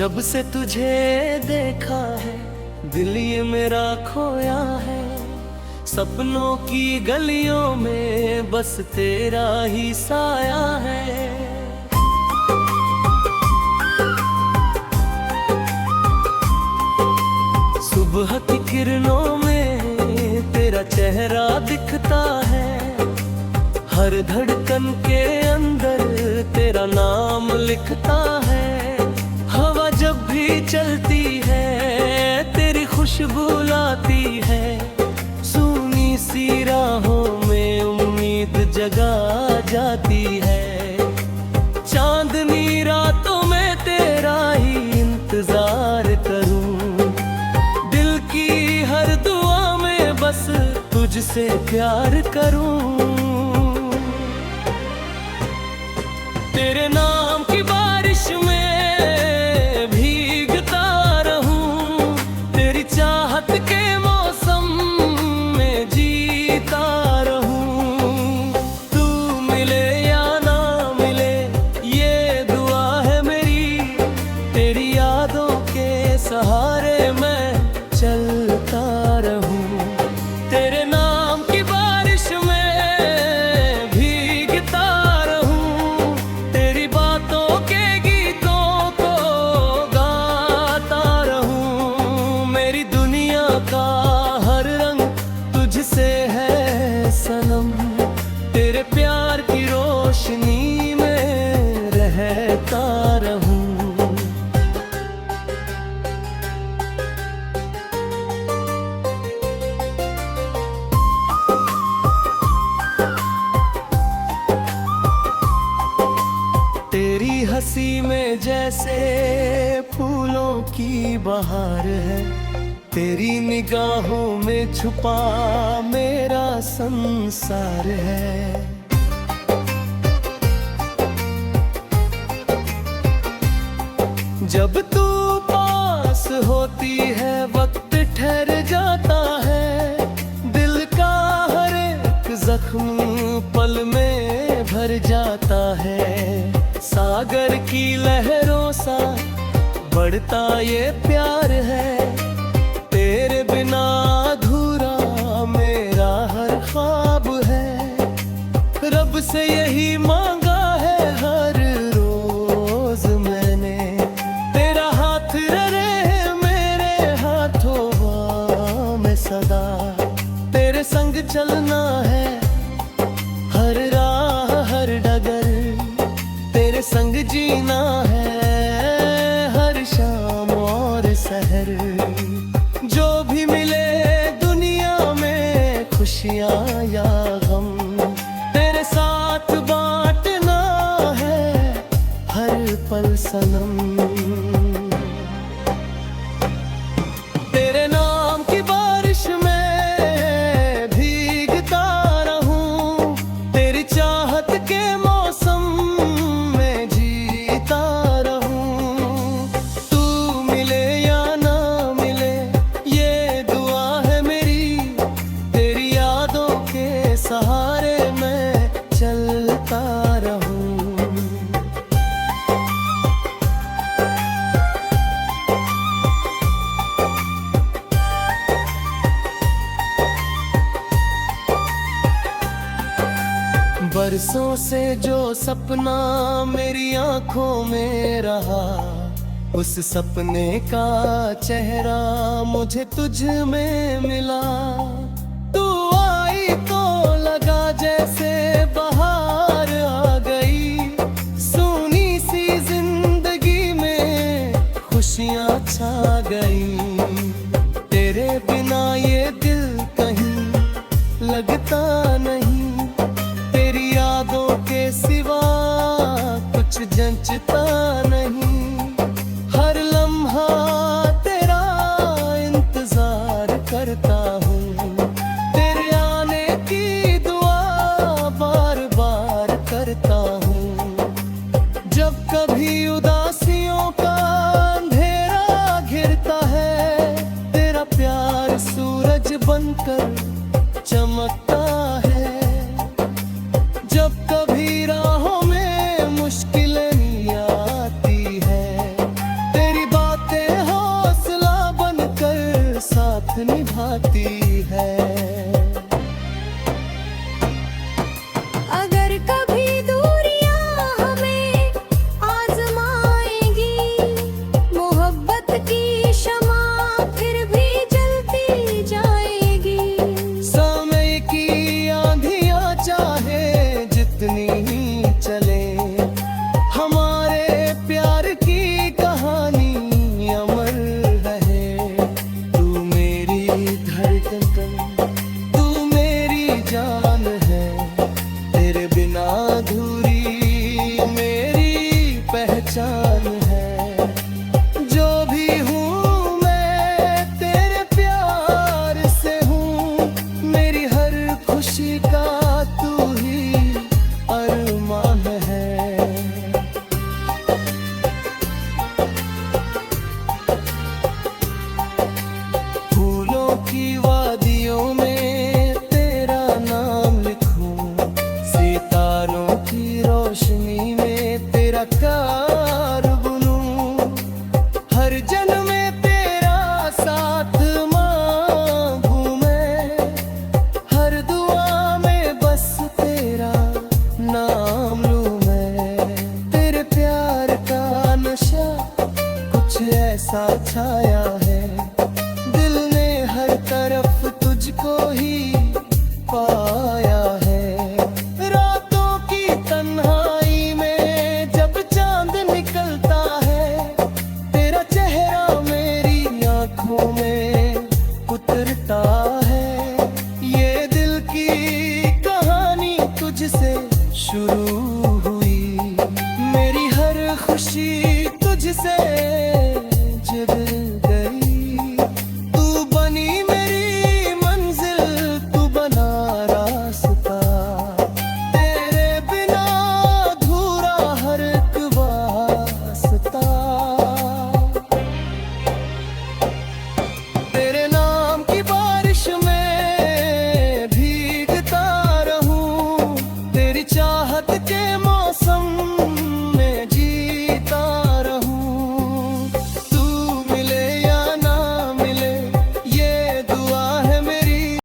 जब से तुझे देखा है दिल ये मेरा खोया है। सपनों की गलियों में बस तेरा ही साया है। सुबह की किरणों में तेरा चेहरा दिखता है। हर धड़कन के अंदर तेरा नाम लिखता है। हवा जब भी चलती है तेरी खुशबू लाती है। सूनी सी राहों में उम्मीद जगा जाती है। चांदनी रातों में तेरा ही इंतजार करूं। दिल की हर दुआ में बस तुझसे प्यार करूं। तेरे नाम की बारिश में भीगता रहूं। तेरी चाहत के मौसम में जीता रहूं। तू मिले या ना मिले ये दुआ है मेरी। तेरी यादों के सहारे मैं चलता रहूं। तेरे नाम की बारिश में भीगता रहूं। तेरी बातों के गीतों को गाता रहूं। मेरी दुनिया का हर रंग तुझसे है सनम। तेरे प्यार की रोशनी में रहता रहूं। तेरी हंसी में जैसे फूलों की बहार है। तेरी निगाहों में छुपा मेरा संसार है। जब तू पास होती है वक्त ठहर जाता है। दिल का हर एक जख्म पल में भर जाता है। सागर की लहरों सा बढ़ता ये प्यार है। तेरे बिना अधूरा मेरा हर ख्वाब है। रब से यही मांगा है हर रोज मैंने। तेरा हाथ रहे मेरे हाथों में सदा। तेरे संग चलना है हर राह हर डगर। तेरे संग जीना है हर शाम और सहर। जो भी मिले दुनिया में खुशियाँ या गम। तेरे साथ बांटना है हर पल सनम। तेरे नाम की बारिश में भीगता रहूं। तेरी चाहत के मौसम में जीता रहूं। तू मिले या ना मिले ये दुआ है मेरी। तेरी यादों के सहारे मैं चलता रहूं। बरसों से जो सपना मेरी आंखों में रहा। उस सपने का चेहरा मुझे तुझ में मिला। तू आई तो लगा जैसे बहार आ गई। सूनी सी जिंदगी में खुशियाँ छा गई। तेरे बिना ये दिल कहीं लगता नहीं। तेरी यादों के सिवा कुछ जंचता नहीं। हर लम्हा तेरा इंतजार करता हूँ। तेरे आने की दुआ बार बार करता हूँ। जब कभी उदासियों का अंधेरा घिरता है। तेरा प्यार सूरज बनकर चमकता है। जब कभी राहों में मुश्किलें आती है तेरी बात है। अगर कभी दूरियां हमें आजमाएंगी, मोहब्बत की शमा फिर भी जलती जाएगी। समय की आंधियां चाहे जितनी ही चले, हमारे प्यार की कहानी अमर रहे। तू मेरी धड़कन, तू मेरी जान,